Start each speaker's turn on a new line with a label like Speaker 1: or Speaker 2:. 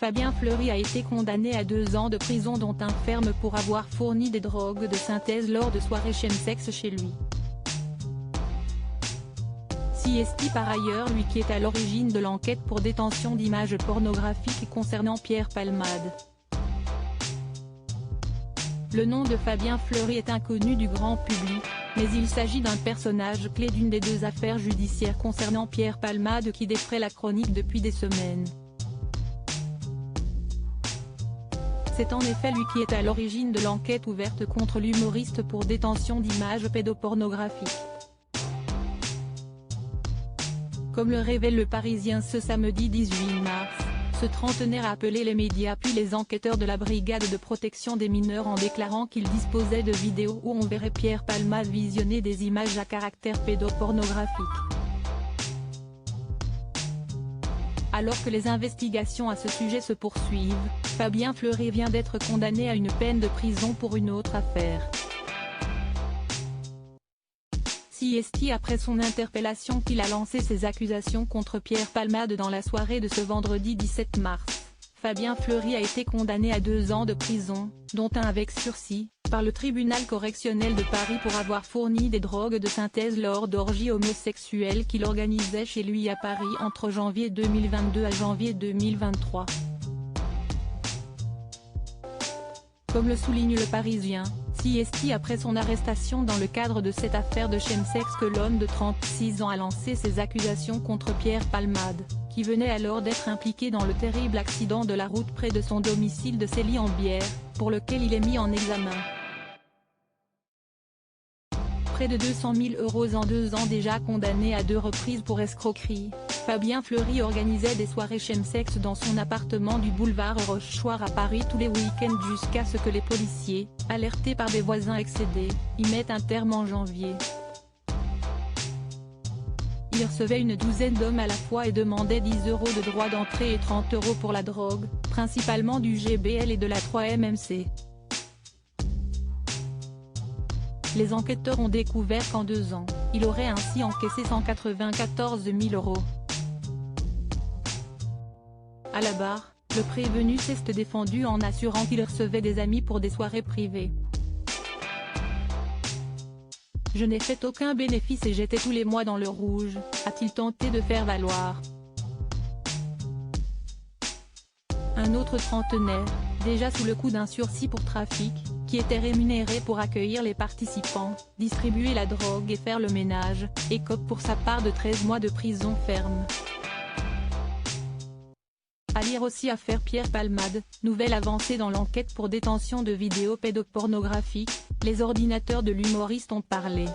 Speaker 1: Fabien Fleury a été condamné à 2 ans de prison dont 1 ferme pour avoir fourni des drogues de synthèse lors de soirées chemsex chez lui. CST par ailleurs lui qui est à l'origine de l'enquête pour détention d'images pornographiques concernant Pierre Palmade. Le nom de Fabien Fleury est inconnu du grand public, mais il s'agit d'un personnage clé d'une des 2 affaires judiciaires concernant Pierre Palmade qui défraie la chronique depuis des semaines. C'est en effet lui qui est à l'origine de l'enquête ouverte contre l'humoriste pour détention d'images pédopornographiques. Comme le révèle Le Parisien ce samedi 18 mars, ce trentenaire a appelé les médias puis les enquêteurs de la brigade de protection des mineurs en déclarant qu'il disposait de vidéos où on verrait Pierre Palmade visionner des images à caractère pédopornographique. Alors que les investigations à ce sujet se poursuivent, Fabien Fleury vient d'être condamné à une peine de prison pour une autre affaire. CST après son interpellation qu'il a lancé ses accusations contre Pierre Palmade dans la soirée de ce vendredi 17 mars. Fabien Fleury a été condamné à 2 ans de prison, dont 1 avec sursis, par le tribunal correctionnel de Paris pour avoir fourni des drogues de synthèse lors d'orgies homosexuelles qu'il organisait chez lui à Paris entre janvier 2022 à janvier 2023. Comme le souligne Le Parisien, CST après son arrestation dans le cadre de cette affaire de chemsex que l'homme de 36 ans a lancé ses accusations contre Pierre Palmade, qui venait alors d'être impliqué dans le terrible accident de la route près de son domicile de Célie-en-Bière, pour lequel il est mis en examen. Près de 200 000 € en 2 ans déjà condamné à 2 reprises pour escroquerie, Fabien Fleury organisait des soirées chemsex dans son appartement du boulevard Rochechouart à Paris tous les week-ends jusqu'à ce que les policiers, alertés par des voisins excédés, y mettent un terme en janvier. Il recevait une douzaine d'hommes à la fois et demandait 10 € de droits d'entrée et 30 € pour la drogue, principalement du GBL et de la 3-MMC. Les enquêteurs ont découvert qu'en 2 ans, il aurait ainsi encaissé 194 000 €. À la barre, le prévenu s'est défendu en assurant qu'il recevait des amis pour des soirées privées. « Je n'ai fait aucun bénéfice et j'étais tous les mois dans le rouge », a-t-il tenté de faire valoir. Un autre trentenaire, déjà sous le coup d'un sursis pour trafic, qui était rémunéré pour accueillir les participants, distribuer la drogue et faire le ménage, écope pour sa part de 13 mois de prison ferme. À lire aussi affaire Pierre Palmade, nouvelle avancée dans l'enquête pour détention de vidéos pédopornographiques, les ordinateurs de l'humoriste ont parlé.